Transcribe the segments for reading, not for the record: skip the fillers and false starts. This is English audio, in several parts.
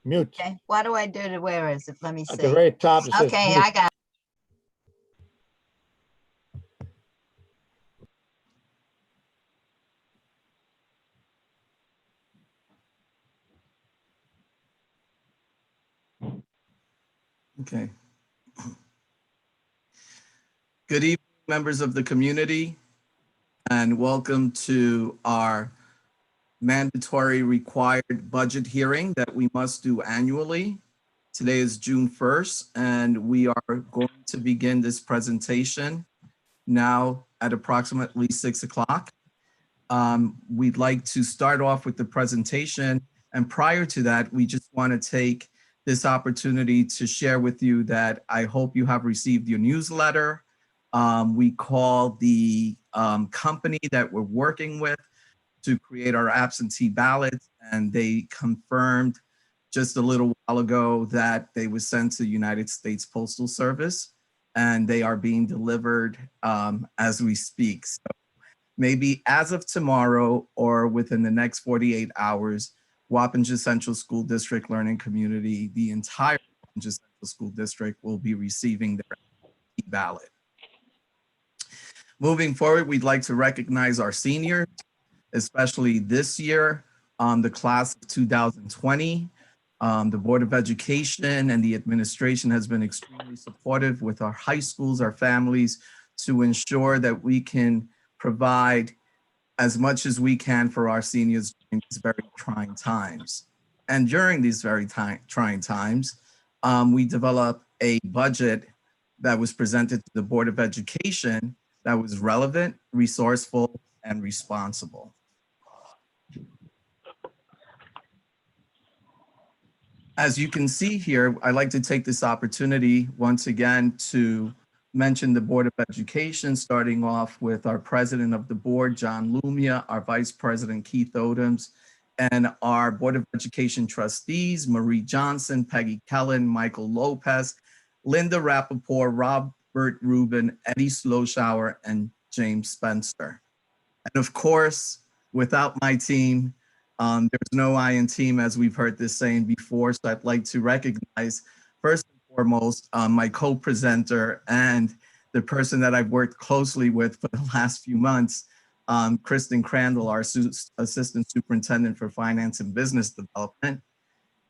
Mute. Okay, what do I do to, where is it? Let me At the see. very top, it says Okay, mute. I got it. Okay. Good evening, members of the community, and welcome to our mandatory required budget hearing that we must do annually. Today is June 1st, and we are going to begin this presentation now at approximately 6 o'clock. We'd like to start off with the presentation, and prior to that, we just want to take this opportunity to share with you that I hope you have received your newsletter. We call the company that we're working with to create our absentee ballots, and they confirmed just a little while ago that they were sent to the United States Postal Service, and they are being delivered as we speak. So maybe as of tomorrow or within the next 48 hours, Wappinger Central School District Learning Community, the entire Wappinger Central School District, will be receiving their ballot. Moving forward, we'd like to recognize our seniors, especially this year, the class of 2020. The Board of Education and the administration has been extremely supportive with our high schools, our families, to ensure that we can provide as much as we can for our seniors during these very trying times. And during these very trying times, we developed a budget that was presented to the Board of Education that was relevant, resourceful, and responsible. As you can see here, I'd like to take this opportunity once again to mention the Board of Education, starting off with our President of the Board, John Lumia, our Vice President, Keith Odoms, and our Board of Education trustees, Marie Johnson, Peggy Kellen, Michael Lopez, Linda Rappaport, Robert Rubin, Eddie Sloshower, and James Spencer. And of course, without my team, there's no I in team, as we've heard this saying before. So I'd like to recognize, first and foremost, my co-presenter and the person that I've worked closely with for the last few months, Kristen Crandall, our Assistant Superintendent for Finance and Business Development,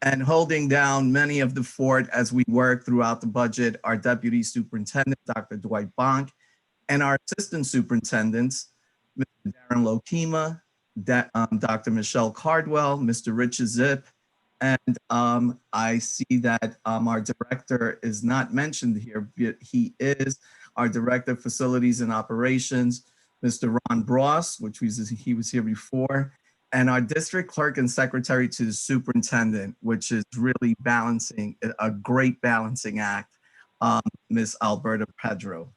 and holding down many of the fort as we work throughout the budget, our Deputy Superintendent, Dr. Dwight Bonk, and our Assistant Superintendents, Mr. Darren Lokema, Dr. Michelle Cardwell, Mr. Richard Zip, and I see that our director is not mentioned here, but he is our Director of Facilities and Operations, Mr. Ron Bross, he was here before, and our District Clerk and Secretary to the Superintendent, which is really balancing, a great balancing act, Ms. Alberta Pedro.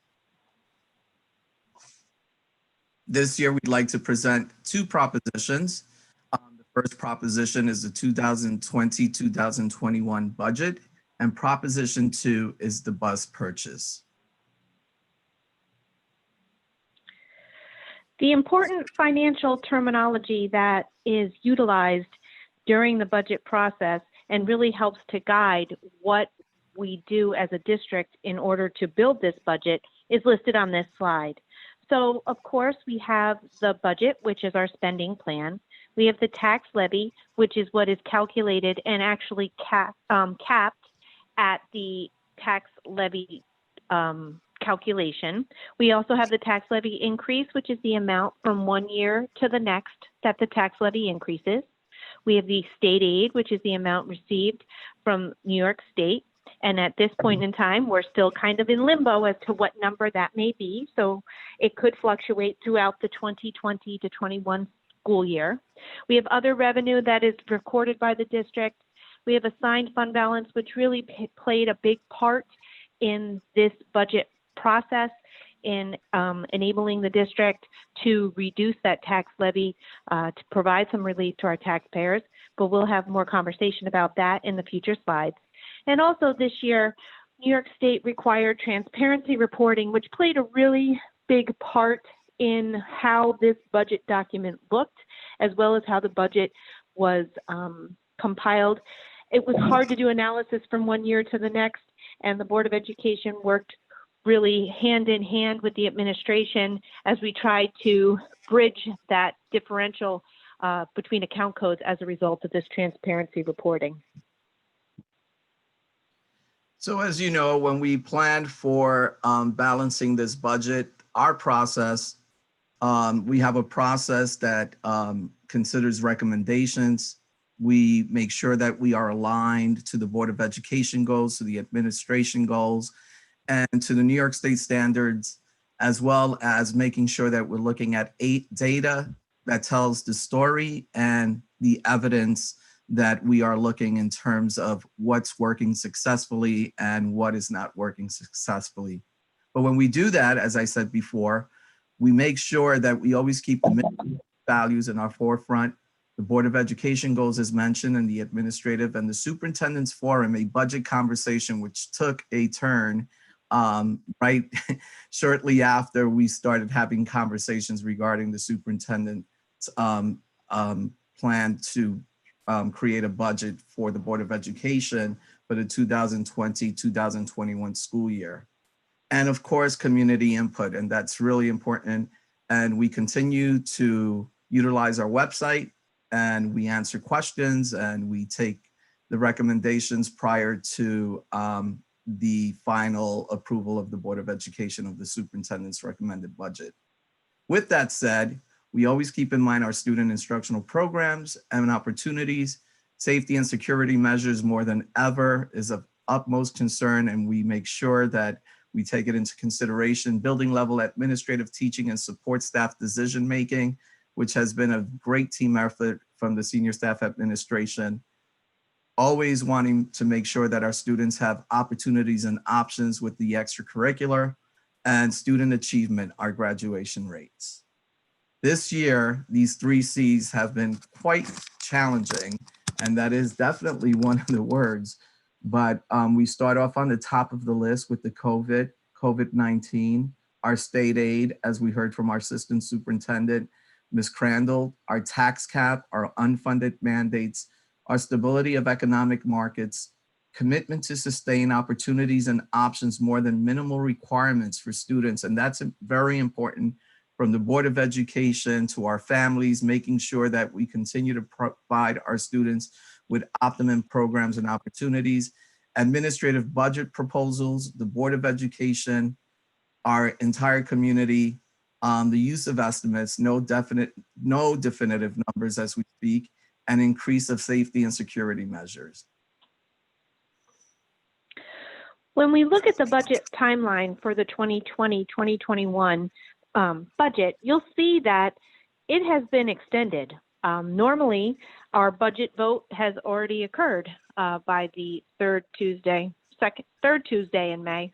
This year, we'd like to present two propositions. The first proposition is the 2020-2021 budget, and proposition 2 is the bus purchase. The important financial terminology that is utilized during the budget process and really helps to guide what we do as a district in order to build this budget is listed on this slide. So, of course, we have the budget, which is our spending plan. We have the tax levy, which is what is calculated and actually capped at the tax levy calculation. We also have the tax levy increase, which is the amount from one year to the next that the tax levy increases. We have the state aid, which is the amount received from New York State. And at this point in time, we're still kind of in limbo as to what number that may be. So it could fluctuate throughout the 2020 to 21 school year. We have other revenue that is recorded by the district. We have assigned fund balance, which really played a big part in this budget process in enabling the district to reduce that tax levy to provide some relief to our taxpayers. But we'll have more conversation about that in the future slides. And also this year, New York State required transparency reporting, which played a really big part in how this budget document looked, as well as how the budget was compiled it was hard to do analysis from one year to the next, and the Board of Education worked really hand in hand with the administration as we tried to bridge that differential between account codes as a result of this transparency reporting. So as you know, when we planned for balancing this budget, our process, we have a process that considers recommendations. We make sure that we are aligned to the Board of Education goals, to the administration goals, and to the New York State standards, as well as making sure that we're looking at data that tells the story and the evidence that we are looking in terms of what's working successfully and what is not working successfully. But when we do that, as I said before, we make sure that we always keep the minimum values in our forefront. The Board of Education goals, as mentioned, and the administrative and the superintendent's forum, a budget conversation which took a turn right shortly after we started having conversations regarding the superintendent's plan to create a budget for the Board of Education for the 2020-2021 school year. And of course, community input, and that's really important. And we continue to utilize our website, and we answer questions, and we take the recommendations prior to the final approval of the Board of Education of the superintendent's recommended budget. With that said, we always keep in mind our student instructional programs and opportunities. Safety and security measures more than ever is of utmost concern, and we make sure that we take it into consideration. Building level administrative teaching and support staff decision-making, which has been a great team effort from the senior staff administration. Always wanting to make sure that our students have opportunities and options with the extracurricular, and student achievement, our graduation rates. This year, these 3 C's have been quite challenging, and that is definitely one of the words. But we start off on the top of the list with the COVID-19, our state aid, as we heard from our assistant superintendent, Ms. Crandall, our tax cap, our unfunded mandates, our stability of economic markets, commitment to sustain opportunities and options more than minimal requirements for students. And that's very important, from the Board of Education to our families, making sure that we continue to provide our students with optimum programs and opportunities. Administrative budget proposals, the Board of Education, our entire community, the use of estimates, no definitive numbers as we speak, and increase of safety and security measures. When we look at the budget timeline for the 2020-2021 budget, you'll see that it has been extended. Normally, our budget vote has already occurred by the second Tuesday in May.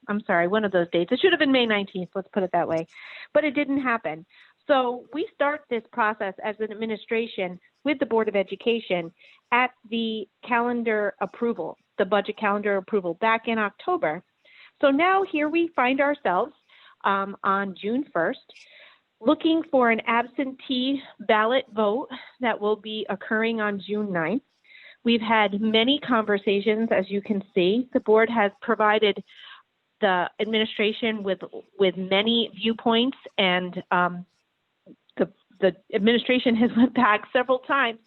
I'm sorry, one of those dates. It should have been May 19th, let's put it that way, but it didn't happen. So we start this process as an administration with the Board of Education at the calendar approval, the budget calendar approval back in October. So now here we find ourselves on June 1st, looking for an absentee ballot vote that will be occurring on June 9th. We've had many conversations, as you can see. The board has provided the administration with many viewpoints, and the administration has went back several times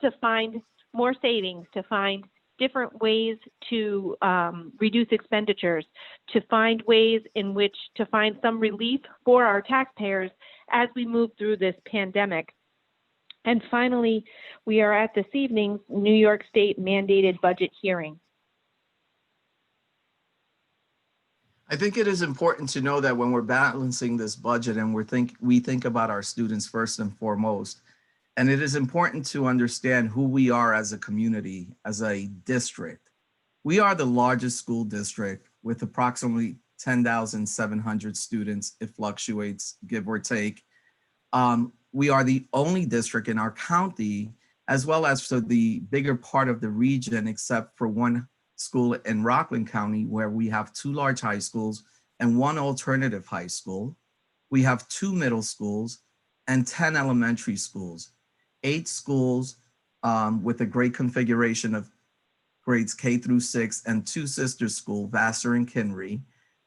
to find more savings, to find different ways to reduce expenditures, to find ways in which to find some relief for our taxpayers as we move through this pandemic. And finally, we are at this evening's New York State mandated budget hearing. I think it is important to know that when we're balancing this budget and we think about our students first and foremost, and it is important to understand who we are as a community, as a district. We are the largest school district with approximately 10,700 students. It fluctuates, give or take. We are the only district in our county, as well as for the bigger part of the region, except for one school in Rockland County, where we have 2 large high schools and 1 alternative high school. We have 2 middle schools and 10 elementary schools, 8 schools, with a great configuration of grades K through 6 and 2 sister school, Vassar and Kinry,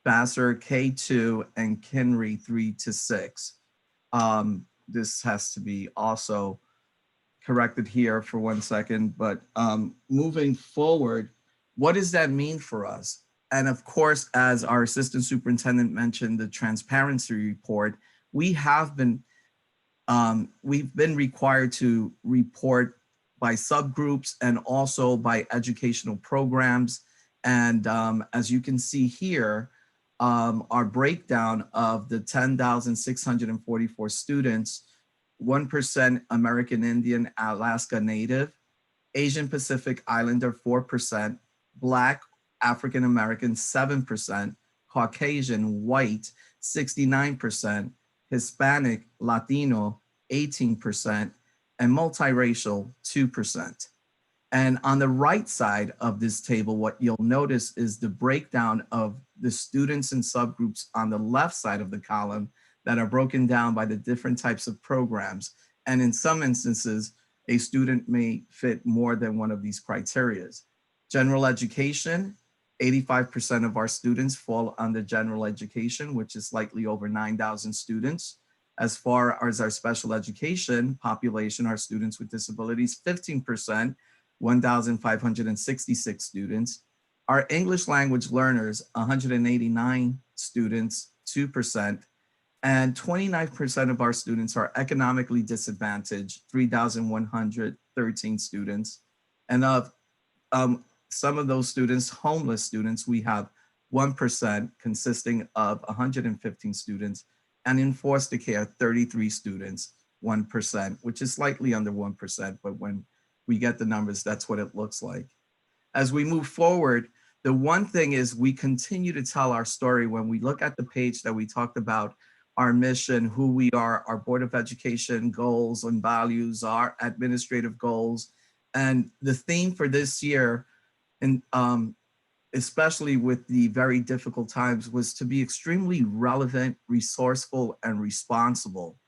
Vassar K2 and Kinry 3 to 6. This has to be also corrected here for 1 second, but moving forward, what does that mean for us? And of course, as our assistant superintendent mentioned, the transparency report, we've been required to report by subgroups and also by educational programs. And as you can see here, our breakdown of the 10,644 students, 1% American Indian, Alaska Native, Asian Pacific Islander 4%, Black, African American 7%, Caucasian, White 69%, Hispanic, Latino 18%, and multiracial 2%. And on the right side of this table, what you'll notice is the breakdown of the students and subgroups on the left side of the column that are broken down by the different types of programs. And in some instances, a student may fit more than one of these criteria. General education, 85% of our students fall under general education, which is slightly over 9,000 students. As far as our special education population, our students with disabilities, 15%, 1,566 students. Our English language learners, 189 students, 2%. And 29% of our students are economically disadvantaged, 3,113 students. And of some of those students, homeless students, we have 1% consisting of 115 students. And in foster care, 33 students, 1%, which is slightly under 1%, but when we get the numbers, that's what it looks like. As we move forward, the one thing is we continue to tell our story. When we look at the page that we talked about, our mission, who we are, our Board of Education goals and values, our administrative goals. And the theme for this year, and especially with the very difficult times, was to be extremely relevant, resourceful, and responsible.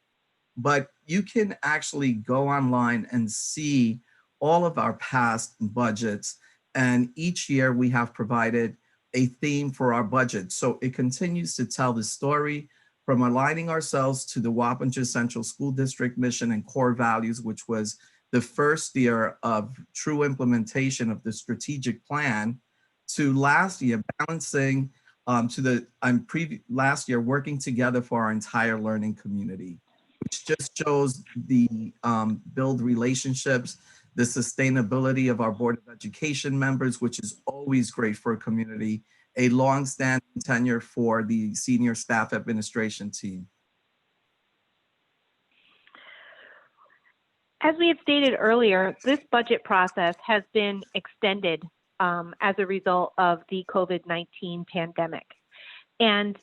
But you can actually go online and see all of our past budgets. And each year we have provided a theme for our budget. So it continues to tell the story from aligning ourselves to the Wappinger Central School District mission and core values, which was the first year of true implementation of the strategic plan, to last year balancing last year working together for our entire learning community, which just shows the build relationships, the sustainability of our Board of Education members, which is always great for a community, a long-standing tenure for the senior staff administration team. As we had stated earlier, this budget process has been extended as a result of the COVID-19 pandemic. And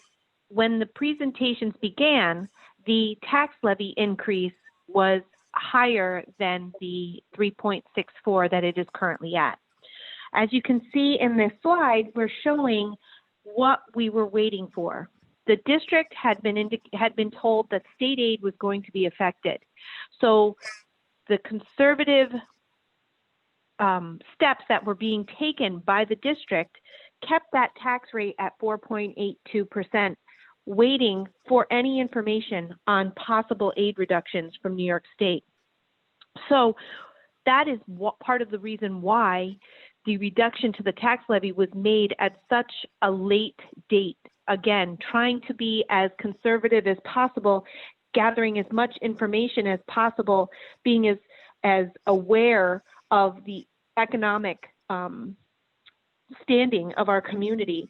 when the presentations began, the tax levy increase was higher than the 3.64 that it is currently at. As you can see in this slide, we're showing what we were waiting for. The district had been told that state aid was going to be affected. So the conservative steps that were being taken by the district kept that tax rate at 4.82%, waiting for any information on possible aid reductions from New York State. So that is part of the reason why the reduction to the tax levy was made at such a late date. Again, trying to be as conservative as possible, gathering as much information as possible, being as aware of the economic standing of our community.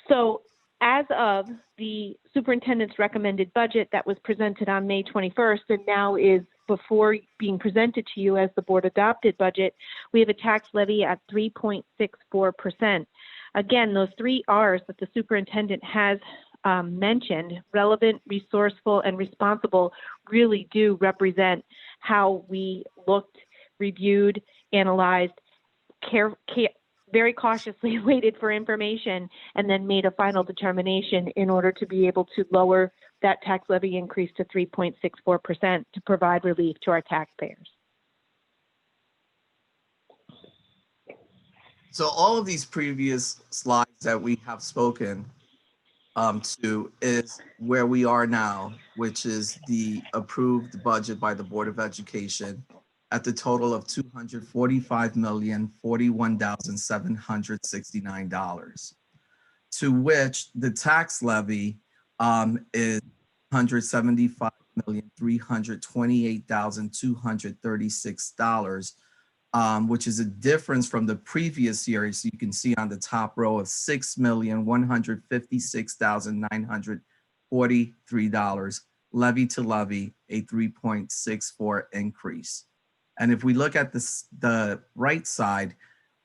So as of the superintendent's recommended budget that was presented on May 21st and now is before being presented to you as the board adopted budget, we have a tax levy at 3.64%. Again, those 3 R's that the superintendent has mentioned, relevant, resourceful, and responsible, really do represent how we looked, reviewed, analyzed, very cautiously waited for information, and then made a final determination in order to be able to lower that tax levy increase to 3.64% to provide relief to our taxpayers. So all of these previous slides that we have spoken to is where we are now, which is the approved budget by the Board of Education at the total of $245,041,769, to which the tax levy is $175,328,236, which is a difference from the previous year. So you can see on the top row of $6,156,943, levy to levy, a 3.64 increase. And if we look at the right side,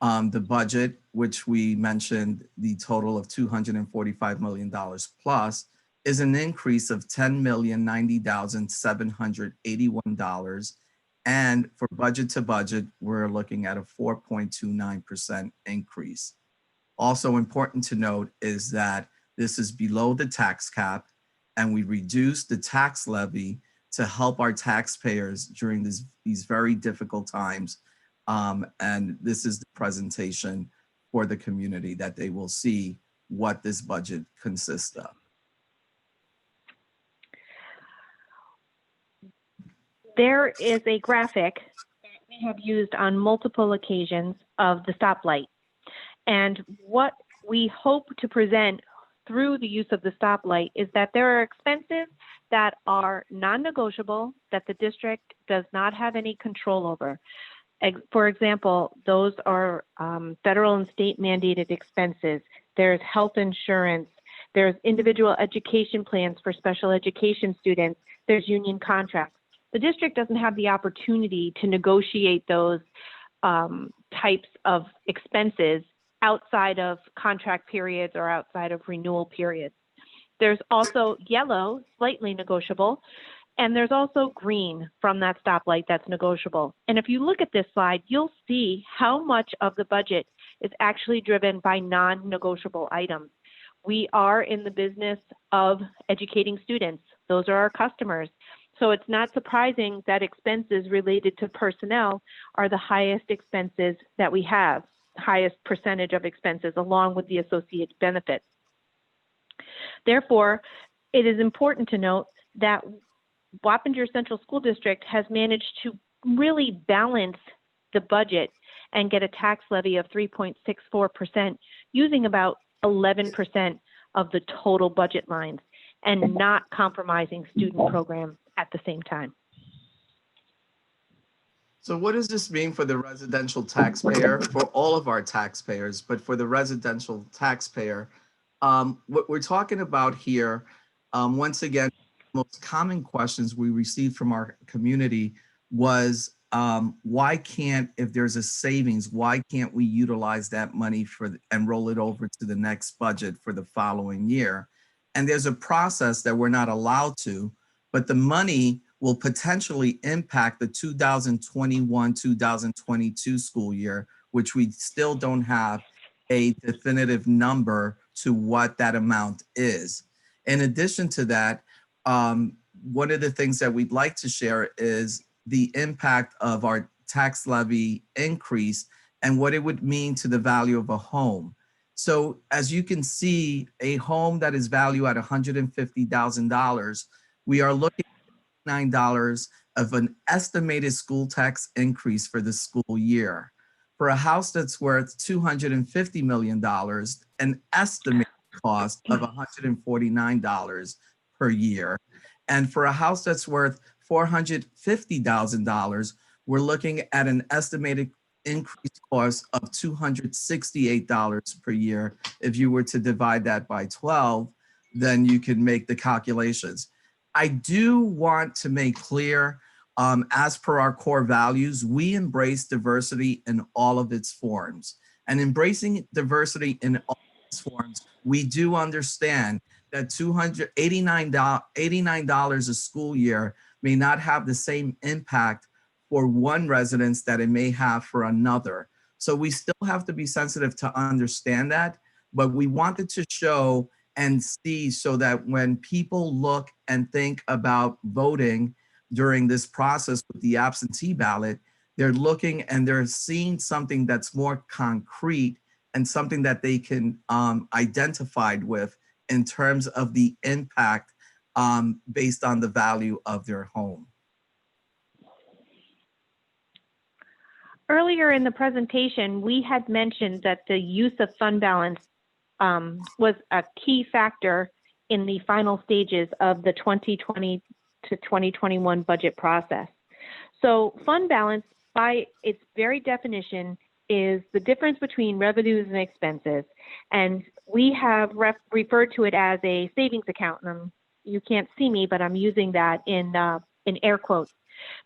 the budget, which we mentioned, the total of $245 million plus, is an increase of $10,090,781. And for budget to budget, we're looking at a 4.29% increase. Also important to note is that this is below the tax cap, and we reduced the tax levy to help our taxpayers during these very difficult times. And this is the presentation for the community that they will see what this budget consists of. There is a graphic that we have used on multiple occasions of the stoplight. And what we hope to present through the use of the stoplight is that there are expenses that are non-negotiable, that the district does not have any control over. For example, those are federal and state mandated expenses. There's health insurance. There's individual education plans for special education students. There's union contracts. The district doesn't have the opportunity to negotiate those types of expenses outside of contract periods or outside of renewal periods. There's also yellow, slightly negotiable, and there's also green from that stoplight that's negotiable. And if you look at this slide, you'll see how much of the budget is actually driven by non-negotiable items. We are in the business of educating students. Those are our customers. So it's not surprising that expenses related to personnel are the highest expenses that we have, highest percentage of expenses, along with the associated benefits. Therefore, it is important to note that Wappinger Central School District has managed to really balance the budget and get a tax levy of 3.64% using about 11% of the total budget lines and not compromising student programs at the same time. So what does this mean for the residential taxpayer, for all of our taxpayers, but for the residential taxpayer? What we're talking about here, once again, most common questions we received from our community was, why can't, if there's a savings, why can't we utilize that money and roll it over to the next budget for the following year? And there's a process that we're not allowed to, but the money will potentially impact the 2021-2022 school year, which we still don't have a definitive number to what that amount is. In addition to that, one of the things that we'd like to share is the impact of our tax levy increase and what it would mean to the value of a home. So as you can see, a home that is valued at $150,000, we are looking at $9 of an estimated school tax increase for the school year. For a house that's worth $250 million, an estimated cost of $149 per year. And for a house that's worth $450,000, we're looking at an estimated increased cost of $268 per year. If you were to divide that by 12, then you can make the calculations. I do want to make clear, as per our core values, we embrace diversity in all of its forms. And embracing diversity in all its forms, we do understand that $289 a school year may not have the same impact for one residence that it may have for another. So we still have to be sensitive to understand that, but we wanted to show and see so that when people look and think about voting during this process with the absentee ballot, They're looking and they're seeing something that's more concrete and something that they can identify with in terms of the impact based on the value of their home. Earlier in the presentation, we had mentioned that the use of fund balance was a key factor in the final stages of the 2020 to 2021 budget process. So fund balance, by its very definition, is the difference between revenues and expenses. And we have referred to it as a savings account. And you can't see me, but I'm using that in air quotes,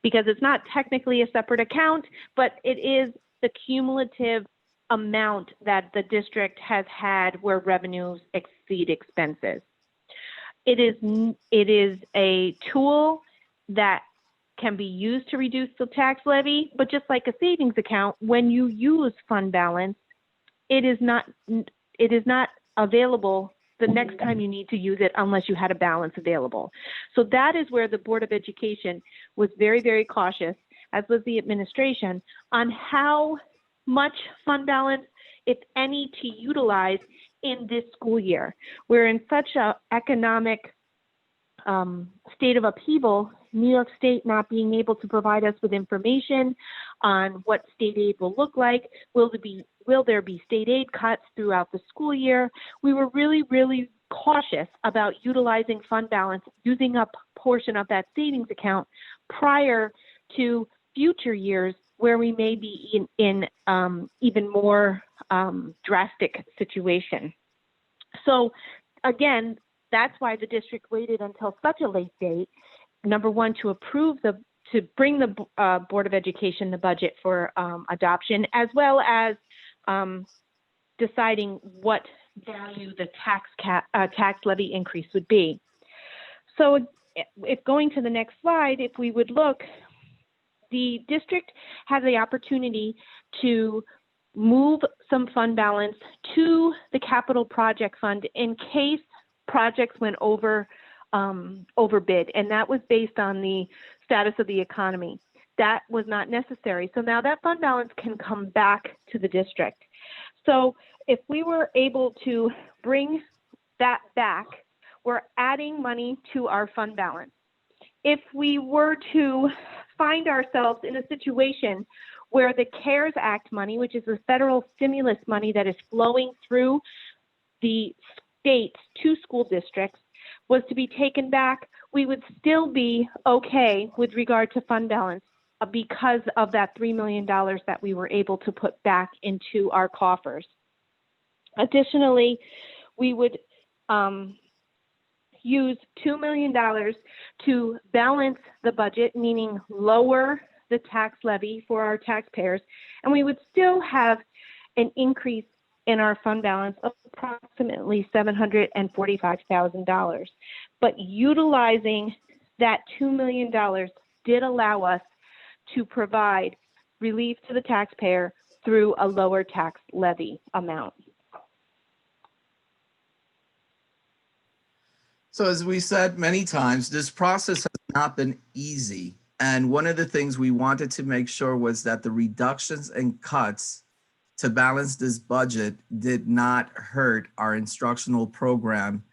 because it's not technically a separate account, but it is the cumulative amount that the district has had where revenues exceed expenses. It is a tool that can be used to reduce the tax levy, but just like a savings account, when you use fund balance, it is not available the next time you need to use it unless you had a balance available. So that is where the Board of Education was very, very cautious, as was the administration, on how much fund balance, if any, to utilize in this school year. We're in such an economic state of upheaval, New York State not being able to provide us with information on what state aid will look like. Will there be state aid cuts throughout the school year? We were really, really cautious about utilizing fund balance, using up a portion of that savings account prior to future years where we may be in even more drastic situation. So again, that's why the district waited until such a late date, number one, to bring the Board of Education the budget for adoption, as well as deciding what value the tax levy increase would be. So if going to the next slide, if we would look, the district has the opportunity to move some fund balance to the capital project fund in case projects went over bid, and that was based on the status of the economy. That was not necessary. So now that fund balance can come back to the district. So if we were able to bring that back, we're adding money to our fund balance. If we were to find ourselves in a situation where the CARES Act money, which is the federal stimulus money that is flowing through the states to school districts, was to be taken back, we would still be okay with regard to fund balance because of that $3 million that we were able to put back into our coffers. Additionally, we would use $2 million to balance the budget, meaning lower the tax levy for our taxpayers, and we would still have an increase in our fund balance of approximately $745,000. But utilizing that $2 million did allow us to provide relief to the taxpayer through a lower tax levy amount. So as we said many times, this process has not been easy. And one of the things we wanted to make sure was that the reductions and cuts to balance this budget did not hurt our instructional program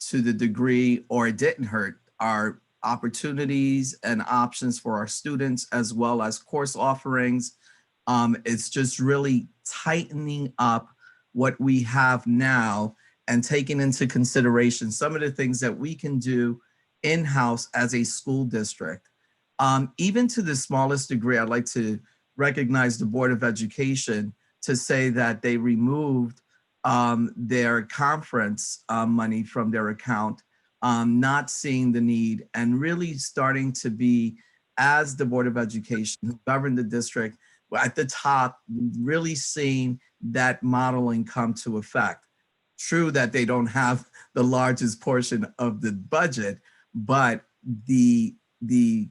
to the degree, or it didn't hurt our opportunities and options for our students, as well as course offerings. It's just really tightening up what we have now and taking into consideration some of the things that we can do in-house as a school district. Even to the smallest degree, I'd like to recognize the Board of Education to say that they removed their conference money from their account, not seeing the need, and really starting to be, as the Board of Education who govern the district, at the top, really seeing that modeling come to effect. True that they don't have the largest portion of the budget, but the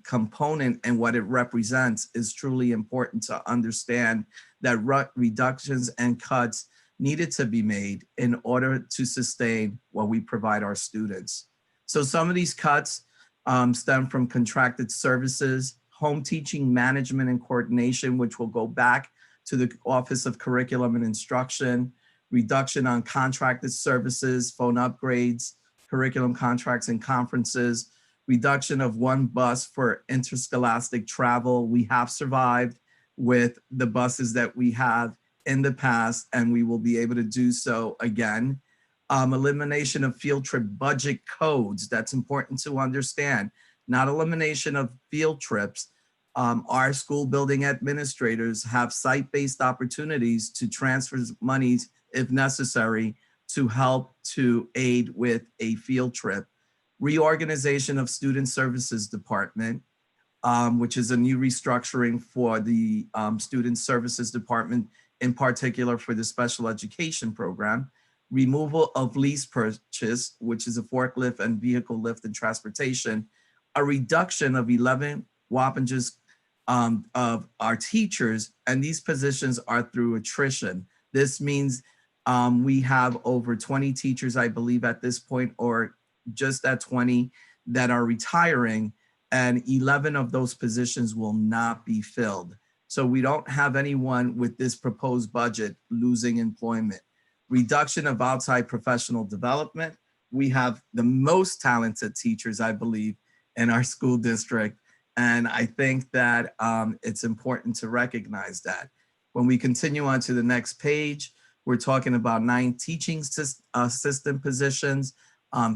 component and what it represents is truly important to understand that reductions and cuts needed to be made in order to sustain what we provide our students. So some of these cuts stem from contracted services, home teaching management and coordination, which will go back to the Office of Curriculum and Instruction, reduction on contracted services, phone upgrades, curriculum contracts and conferences, reduction of 1 bus for interscholastic travel. We have survived with the buses that we have in the past, and we will be able to do so again. Elimination of field trip budget codes. That's important to understand. Not elimination of field trips. Our school building administrators have site-based opportunities to transfer monies if necessary to help to aid with a field trip. Reorganization of Student Services Department, which is a new restructuring for the Student Services Department, in particular for the special education program. Removal of lease purchase, which is a forklift and vehicle lift and transportation. A reduction of 11 Wappingers of our teachers, and these positions are through attrition. This means we have over 20 teachers, I believe at this point, or just at 20 that are retiring, and 11 of those positions will not be filled. So we don't have anyone with this proposed budget losing employment. Reduction of outside professional development. We have the most talented teachers, I believe, in our school district. And I think that it's important to recognize that. When we continue on to the next page, we're talking about 9 teaching assistant positions,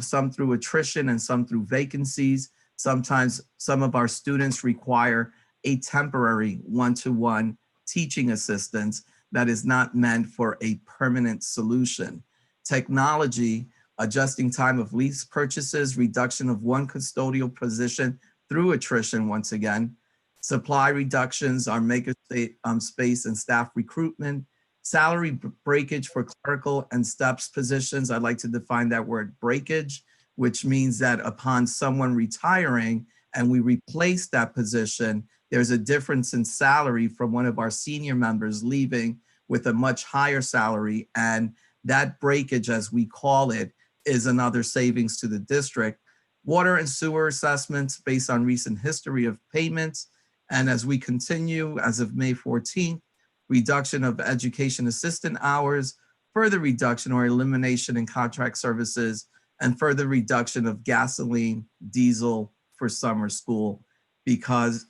some through attrition and some through vacancies. Sometimes some of our students require a temporary one-to-one teaching assistance that is not meant for a permanent solution. Technology, adjusting time of lease purchases, reduction of 1 custodial position through attrition once again. Supply reductions, our maker space and staff recruitment. Salary breakage for clerical and steps positions. I'd like to define that word breakage, which means that upon someone retiring and we replace that position, there's a difference in salary from one of our senior members leaving with a much higher salary. And that breakage, as we call it, is another savings to the district. Water and sewer assessments based on recent history of payments. And as we continue, as of May 14th, reduction of education assistant hours, further reduction or elimination in contract services, and further reduction of gasoline, diesel for summer school, because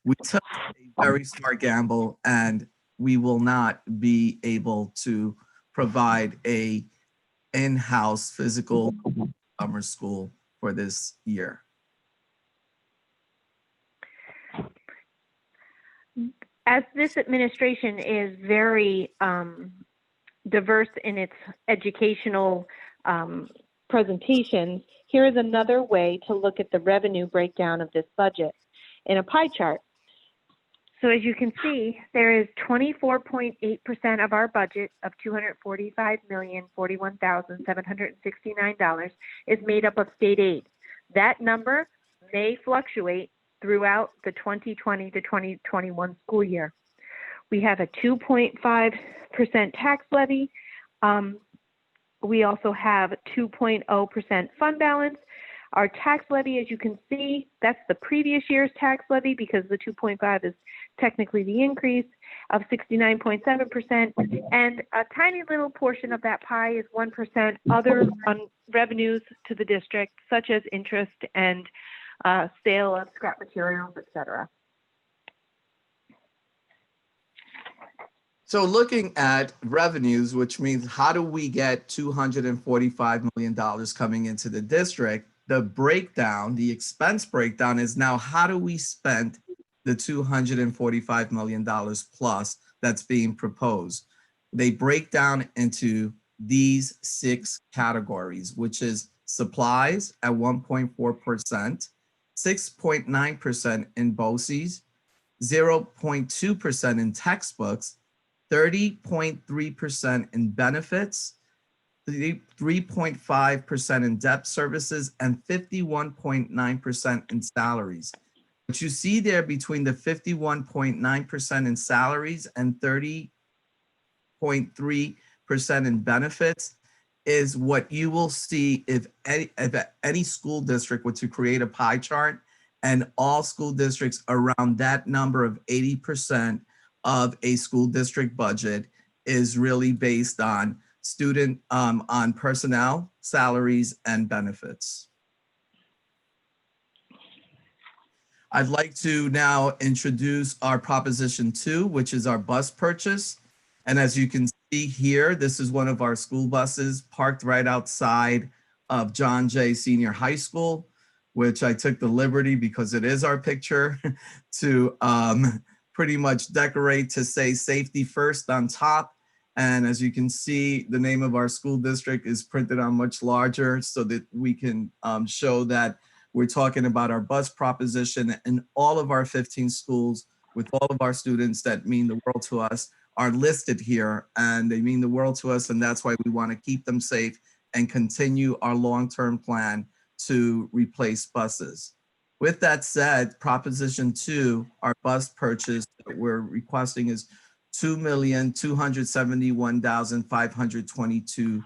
we took a very smart gamble and we will not be able to provide a in-house physical summer school for this year. As this administration is very diverse in its educational presentations, here is another way to look at the revenue breakdown of this budget in a pie chart. So as you can see, there is 24.8% of our budget of $245,041,769 is made up of state aid. That number may fluctuate throughout the 2020 to 2021 school year. We have a 2.5% tax levy. We also have 2.0% fund balance. Our tax levy, as you can see, that's the previous year's tax levy because the 2.5 is technically the increase of 69.7%. And a tiny little portion of that pie is 1% other revenues to the district, such as interest and sale of scrap materials, etc. So looking at revenues, which means how do we get $245 million coming into the district? The breakdown, the expense breakdown is now how do we spend the $245 million plus that's being proposed? They break down into these 6 categories, which is supplies at 1.4%, 6.9% in BOCES, 0.2% in textbooks, 30.3% in benefits, 3.5% in debt services, and 51.9% in salaries. What you see there between the 51.9% in salaries and 30.3% in benefits is what you will see if any school district were to create a pie chart and all school districts around that number of 80% of a school district budget is really based on on personnel, salaries, and benefits. I'd like to now introduce our Proposition 2, which is our bus purchase. And as you can see here, this is one of our school buses parked right outside of John Jay Senior High School, which I took the liberty, because it is our picture, to pretty much decorate to say safety first on top. And as you can see, the name of our school district is printed on much larger so that we can show that we're talking about our bus proposition, and all of our 15 schools with all of our students that mean the world to us are listed here, and they mean the world to us, and that's why we want to keep them safe and continue our long-term plan to replace buses. With that said, Proposition 2, our bus purchase that we're requesting is $2,271,522,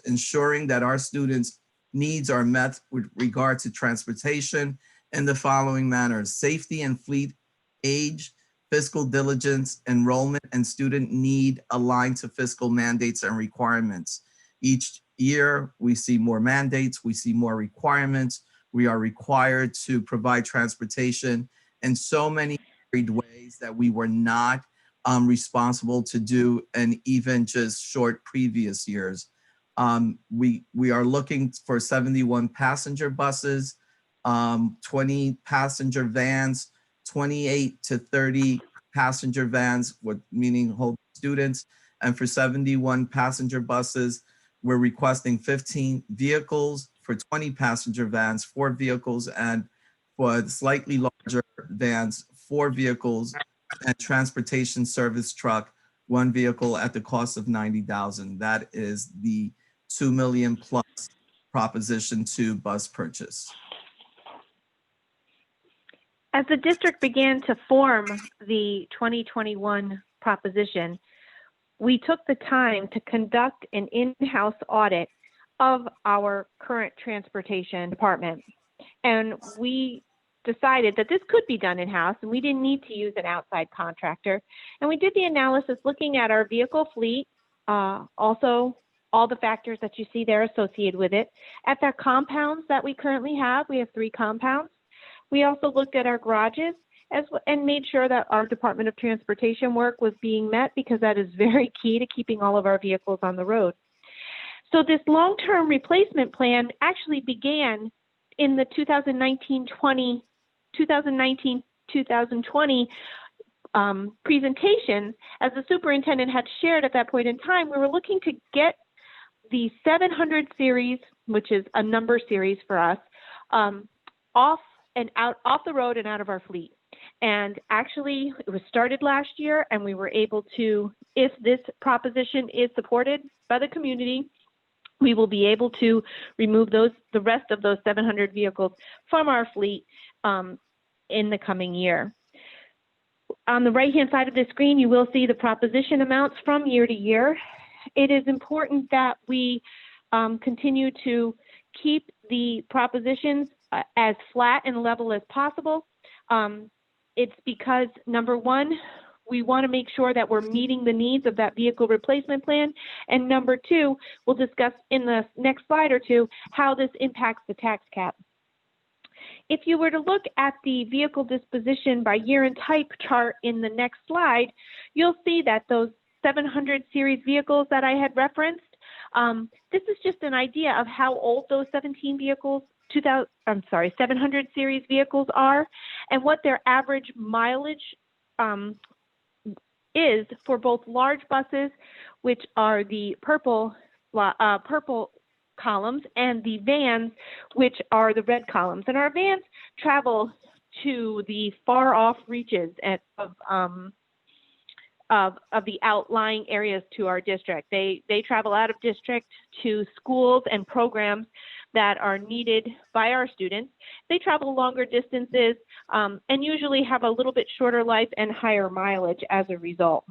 ensuring that our students' needs are met with regard to transportation in the following manners: safety and fleet age, fiscal diligence, enrollment, and student need aligned to fiscal mandates and requirements. Each year, we see more mandates, we see more requirements. We are required to provide transportation in so many varied ways that we were not responsible to do in even just short previous years. We are looking for 71 passenger buses, 20 passenger vans, 28 to 30 passenger vans, meaning hold students. And for 71 passenger buses, we're requesting 15 vehicles. For 20 passenger vans, 4 vehicles, and for slightly larger vans, 4 vehicles, and transportation service truck, 1 vehicle at the cost of $90,000. That is the $2 million plus Proposition 2 bus purchase. As the district began to form the 2021 proposition, we took the time to conduct an in-house audit of our current transportation department. And we decided that this could be done in-house and we didn't need to use an outside contractor. And we did the analysis looking at our vehicle fleet, also all the factors that you see there associated with it. At the compounds that we currently have, we have 3 compounds. We also looked at our garages and made sure that our Department of Transportation work was being met, because that is very key to keeping all of our vehicles on the road. So this long-term replacement plan actually began in the 2019-2020 presentations. As the superintendent had shared at that point in time, we were looking to get the 700 series, which is a number series for us, off the road and out of our fleet. And actually, it was started last year, and we were able to, if this proposition is supported by the community, we will be able to remove the rest of those 700 vehicles from our fleet in the coming year. On the right-hand side of the screen, you will see the proposition amounts from year to year. It is important that we continue to keep the propositions as flat and level as possible. It's because, number one, we want to make sure that we're meeting the needs of that vehicle replacement plan. And number two, we'll discuss in the next slide or two how this impacts the tax cap. If you were to look at the vehicle disposition by year and type chart in the next slide, you'll see that those 700 series vehicles that I had referenced, this is just an idea of how old those 700 series vehicles are and what their average mileage is for both large buses, which are the purple columns, and the vans, which are the red columns. And our vans travel to the far off reaches of the outlying areas to our district. They travel out of district to schools and programs that are needed by our students. They travel longer distances and usually have a little bit shorter life and higher mileage as a result.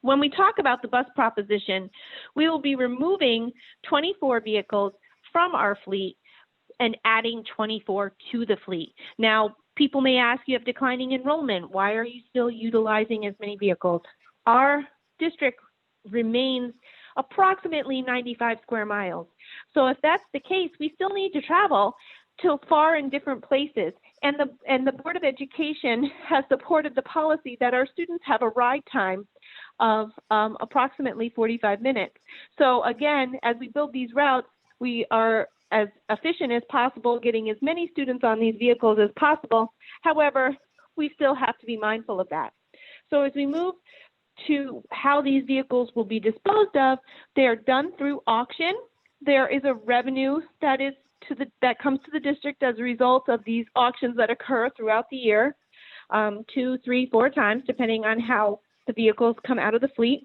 When we talk about the bus proposition, we will be removing 24 vehicles from our fleet and adding 24 to the fleet. Now, people may ask, you have declining enrollment. Why are you still utilizing as many vehicles? Our district remains approximately 95 square miles. So if that's the case, we still need to travel to far and different places. And the Board of Education has supported the policy that our students have a ride time of approximately 45 minutes. So again, as we build these routes, we are as efficient as possible, getting as many students on these vehicles as possible. However, we still have to be mindful of that. So as we move to how these vehicles will be disposed of, they are done through auction. There is a revenue that comes to the district as a result of these auctions that occur throughout the year, 2, 3, 4 times, depending on how the vehicles come out of the fleet.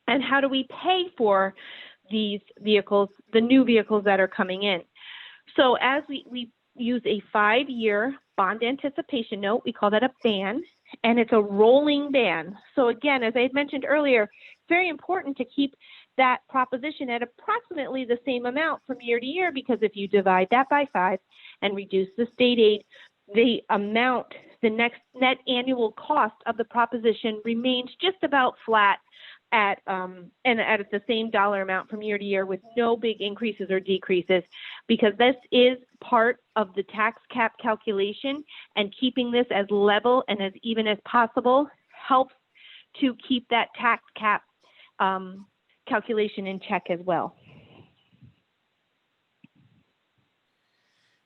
And how do we pay for these vehicles, the new vehicles that are coming in? So as we use a 5-year bond anticipation note, we call that a ban, and it's a rolling ban. So again, as I had mentioned earlier, it's very important to keep that proposition at approximately the same amount from year to year, because if you divide that by 5 and reduce the state aid, the amount, the next net annual cost of the proposition remains just about flat at the same dollar amount from year to year, with no big increases or decreases, because this is part of the tax cap calculation, and keeping this as level and as even as possible helps to keep that tax cap calculation in check as well.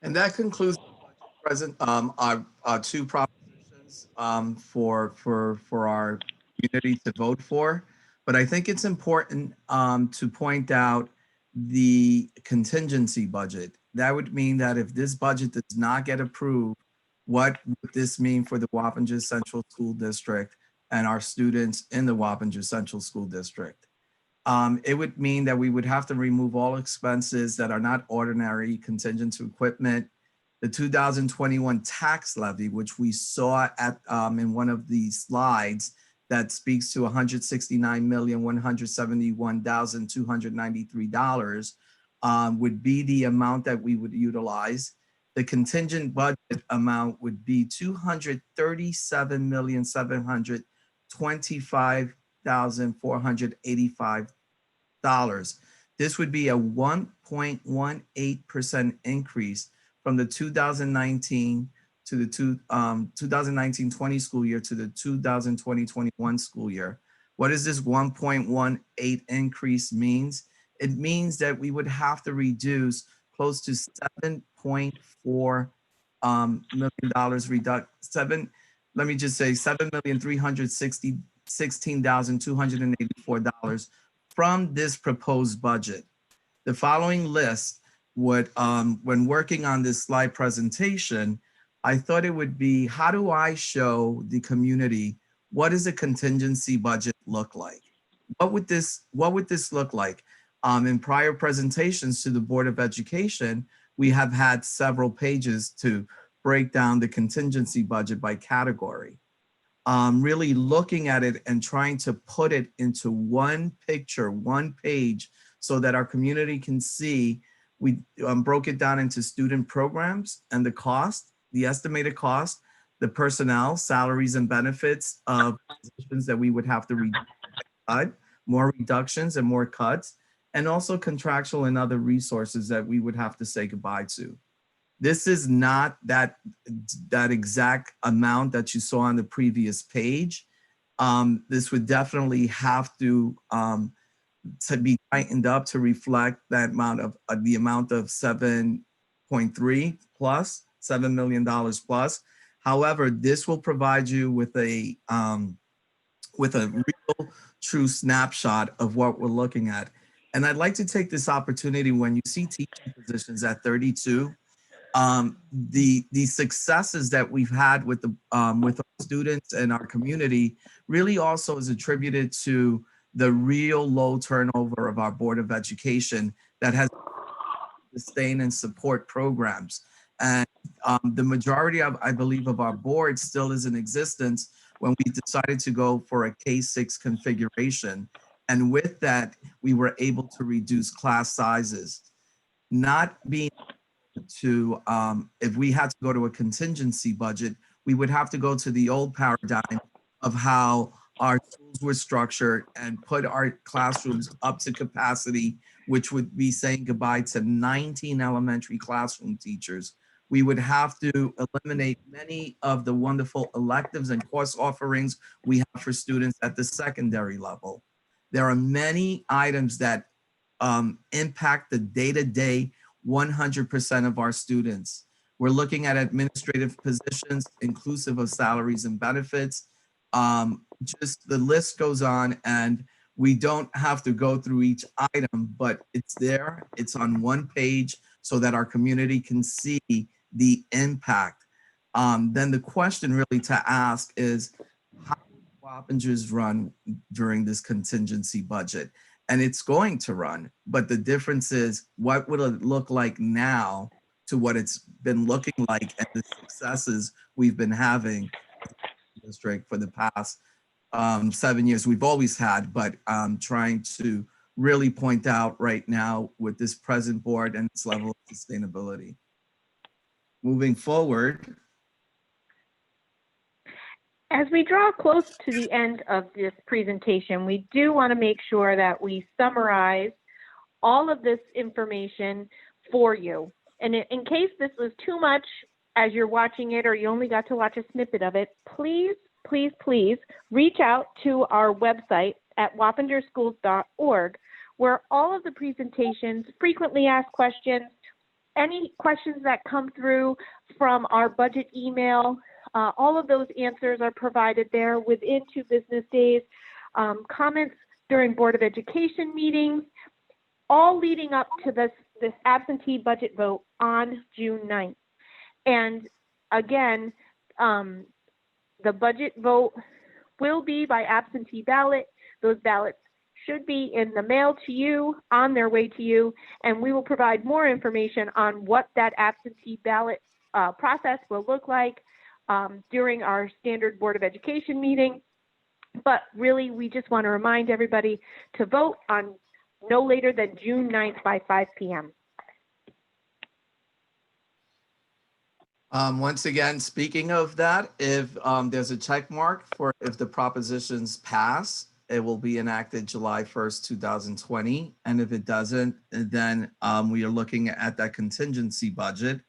And that concludes our 2 propositions for our community to vote for. But I think it's important to point out the contingency budget. That would mean that if this budget does not get approved, what would this mean for the Wappinger Central School District and our students in the Wappinger Central School District? It would mean that we would have to remove all expenses that are not ordinary contingent to equipment, the 2021 tax levy, which we saw at in one of the slides that speaks to $169,171,293 would be the amount that we would utilize. The contingent budget amount would be $237,725,485. This would be a 1.18% increase from the 2019 to the 2019-20 school year to the 2020-21 school year. What does this 1.18 increase means? It means that we would have to reduce close to $7.4 million $7,316,284 from this proposed budget. The following list would, when working on this slide presentation, I thought it would be, how do I show the community what does a contingency budget look like? What would this look like? In prior presentations to the Board of Education, we have had several pages to break down the contingency budget by category. Really looking at it and trying to put it into one picture, one page, so that our community can see. We broke it down into student programs and the cost, the estimated cost, the personnel, salaries and benefits of positions that we would have to cut, more reductions and more cuts, and also contractual and other resources that we would have to say goodbye to. This is not that exact amount that you saw on the previous page. This would definitely have to be tightened up to reflect that amount of the amount of 7.3 plus $7 million plus. However, this will provide you with a real true snapshot of what we're looking at. And I'd like to take this opportunity, when you see teaching positions at 32, the successes that we've had with our students and our community really also is attributed to the real low turnover of our Board of Education that has sustain and support programs. And the majority of, I believe, of our board still is in existence when we decided to go for a K-6 configuration. And with that, we were able to reduce class sizes. Not being to, if we had to go to a contingency budget, we would have to go to the old paradigm of how our schools were structured and put our classrooms up to capacity, which would be saying goodbye to 19 elementary classroom teachers. We would have to eliminate many of the wonderful electives and course offerings we have for students at the secondary level. There are many items that impact the day-to-day 100% of our students. We're looking at administrative positions, inclusive of salaries and benefits. Just the list goes on, and we don't have to go through each item, but it's there, it's on one page so that our community can see the impact. Then the question really to ask is, how will Wappingers run during this contingency budget? And it's going to run, but the difference is, what would it look like now to what it's been looking like and the successes we've been having in the district for the past 7 years. We've always had, but trying to really point out right now with this present board and its level of sustainability. Moving forward. As we draw close to the end of this presentation, we do want to make sure that we summarize all of this information for you. And in case this was too much as you're watching it, or you only got to watch a snippet of it, please, please, please reach out to our website at wappingerschools.org, where all of the presentations, frequently asked questions, any questions that come through from our budget email, all of those answers are provided there within 2 business days. Comments during Board of Education meetings, all leading up to this absentee budget vote on June 9th. And again, the budget vote will be by absentee ballot. Those ballots should be in the mail to you, on their way to you, and we will provide more information on what that absentee ballot process will look like during our standard Board of Education meeting. But really, we just want to remind everybody to vote on no later than June 9th by 5 p.m. Once again, speaking of that, if there's a check mark for if the propositions pass, it will be enacted July 1st, 2020. And if it doesn't, then we are looking at that contingency budget.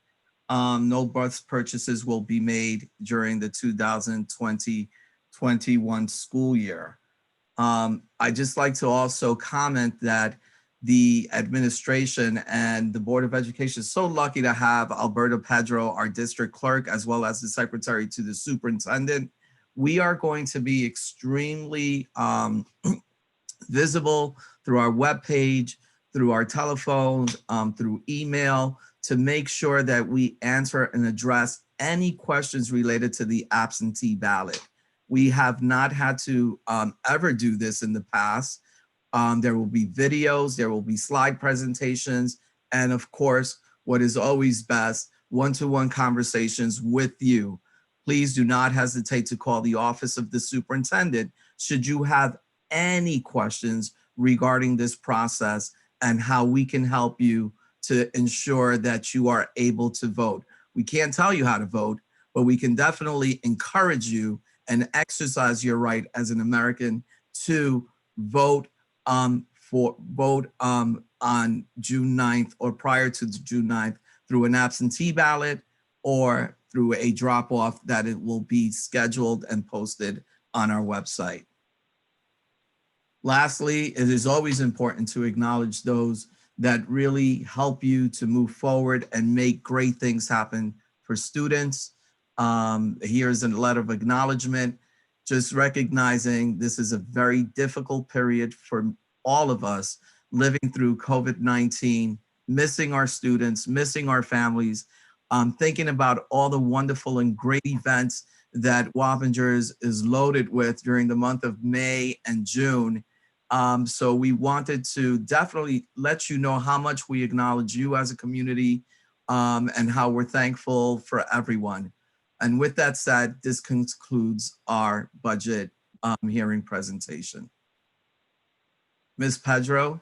No bus purchases will be made during the 2020-21 school year. I'd just like to also comment that the administration and the Board of Education is so lucky to have Alberto Pedro, our district clerk, as well as the secretary to the superintendent. We are going to be extremely visible through our webpage, through our telephones, through email, to make sure that we answer and address any questions related to the absentee ballot. We have not had to ever do this in the past. There will be videos, there will be slide presentations, and of course, what is always best, one-to-one conversations with you. Please do not hesitate to call the office of the superintendent should you have any questions regarding this process and how we can help you to ensure that you are able to vote. We can't tell you how to vote, but we can definitely encourage you and exercise your right as an American to vote on June 9th or prior to June 9th through an absentee ballot or through a drop-off that it will be scheduled and posted on our website. Lastly, it is always important to acknowledge those that really help you to move forward and make great things happen for students. Here's a letter of acknowledgement, just recognizing this is a very difficult period for all of us living through COVID-19, missing our students, missing our families, thinking about all the wonderful and great events that Wappingers is loaded with during the month of May and June. So we wanted to definitely let you know how much we acknowledge you as a community and how we're thankful for everyone. And with that said, this concludes our budget hearing presentation. Ms. Pedro?